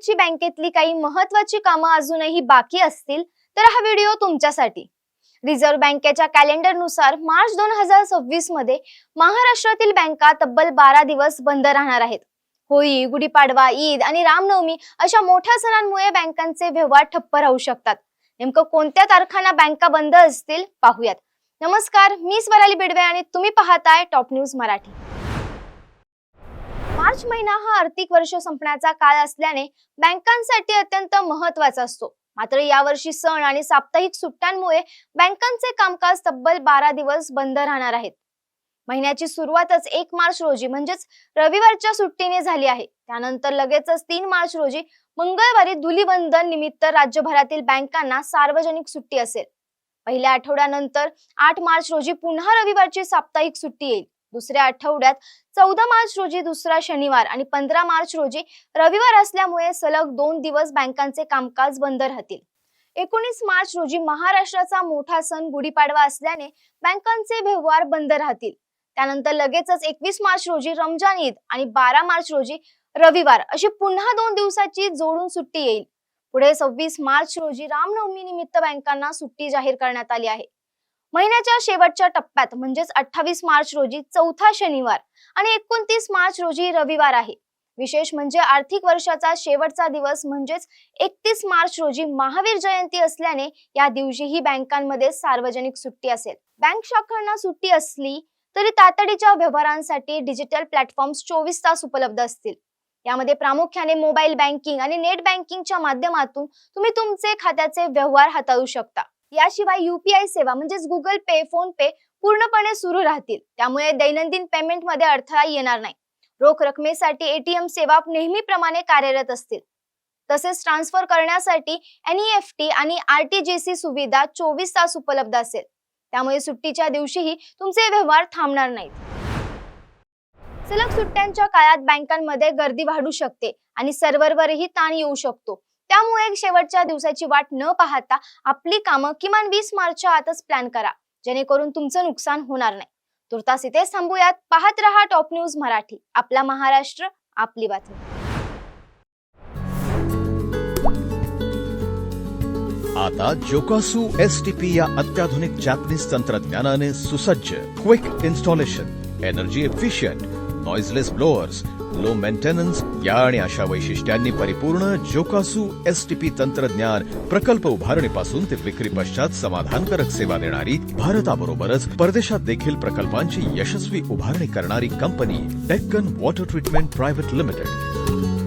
तुमची बँकेतली काही महत्त्वाची कामं अजूनही बाकी असतील तर हा व्हिडिओ तुमच्यासाठी। रिझर्व्ह बँकेच्या कॅलेंडरनुसार मार्च 2026 मध्ये महाराष्ट्रातील बँका तब्बल 12 दिवस बंद राहणार आहेत। होळी, गुढीपाडवा, ईद आणि रामनवमी अशा मोठ्या सणांमुळे बँकांचे व्यवहार ठप्प राहू शकतात। नेमकं कोणत्या तारखांना बँका बंद असतील पाहूयात। नमस्कार, मी स्वराली बिडवे आणि तुम्ही पाहताय टॉप न्यूज मराठी। मार्च महिना हा आर्थिक वर्ष संपण्याचा काळ असल्याने बँकांसाठी अत्यंत महत्त्वाचा असतो। मात्र यावर्षी सण आणि साप्ताहिक सुट्ट्यांमुळे बँकांचे कामकाज तब्बल 12 दिवस बंद राहणार आहेत। महिन्याची सुरुवातच 1 मार्च रोजी म्हणजेच रविवारच्या सुट्टीने झाली आहे। त्यानंतर लगेचच 3 मार्च रोजी मंगळवारी धुलीवंदन निमित्त राज्यभरातील बँकांना सार्वजनिक सुट्टी असेल। पहिल्या आठवड्यानंतर 8 मार्च रोजी पुन्हा रविवारची साप्ताहिक सुट्टी येईल। दुसऱ्या आठवड्यात 14 मार्च रोजी दुसरा शनिवार आणि 15 मार्च रोजी रविवार असल्यामुळे सलग 2 दिवस बँकांचे कामकाज बंद राहतील। 19 मार्च रोजी महाराष्ट्राचा मोठा सण गुढीपाडवा असल्याने बँकांचे व्यवहार बंद राहतील। त्यानंतर लगेचच 21 मार्च रोजी रमजान ईद आणि 12 मार्च रोजी रविवार अशी पुन्हा 2 दिवसाची जोडून सुट्टी येईल। पुढे 26 मार्च रोजी रामनवमी निमित्त बँकांना सुट्टी जाहीर करण्यात आली आहे। महिन्याच्या शेवटच्या टप्प्यात म्हणजेच 28 मार्च रोजी चौथा शनिवार आणि 29 मार्च रोजी रविवार आहे। विशेष म्हणजे आर्थिक वर्षाचा शेवटचा दिवस म्हणजेच 31 मार्च रोजी महावीर जयंती असल्याने या दिवशीही बँकांमध्ये सार्वजनिक सुट्टी असेल। बँक शाखांना सुट्टी असली तरी तातडीच्या व्यवहारांसाठी डिजिटल प्लॅटफॉर्म्स 24 तास उपलब्ध असतील। यामध्ये प्रामुख्याने मोबाईल बँकिंग आणि नेट बँकिंगच्या माध्यमातून तुम्ही तुमचे खात्याचे व्यवहार हाताळू शकता। याशिवाय UPI सेवा म्हणजेच गुगल पे, फोन पे पूर्णपणे सुरू राहतील। त्यामुळे दैनंदिन पेमेंट मध्ये अडथळा येणार नाही। रोख रकमेसाठी ATM सेवा नेहमीप्रमाणे कार्यरत असतील। तसेच ट्रान्सफर करण्यासाठी NEFT आणि RTGS सुविधा 24 तास उपलब्ध असेल। त्यामुळे सुट्टीच्या दिवशीही तुमचे व्यवहार थांबणार नाहीत। सलग सुट्ट्यांच्या काळात बँकांमध्ये गर्दी वाढू शकते आणि सर्व्हरवरही ताण येऊ शकतो। त्यामुळे शेवटच्या दिवसाची वाट न पाहता आपली कामं किमान 20 मार्चच्या आतच प्लॅन करा, जेणेकरून तुमचं नुकसान होणार नाही। तुर्तास इथेच थांबूयात। पाहत रहा टॉप न्यूज मराठी, आपला महाराष्ट्र, आपली बातमी। आता जोकासु STP या अत्याधुनिक जॅपनीज तंत्रज्ञानाने सुसज्ज quick installation, energy efficient, noiseless blowers, low maintenance या आणि अशा वैशिष्ट्यांनी परिपूर्ण जोकासु STP तंत्रज्ञान प्रकल्प उभारणीपासून ते विक्री पश्चात समाधानकारक सेवा देणारी, भारताबरोबरच परदेशात देखील प्रकल्पांची यशस्वी उभारणी करणारी company Deccan water treatment private limited.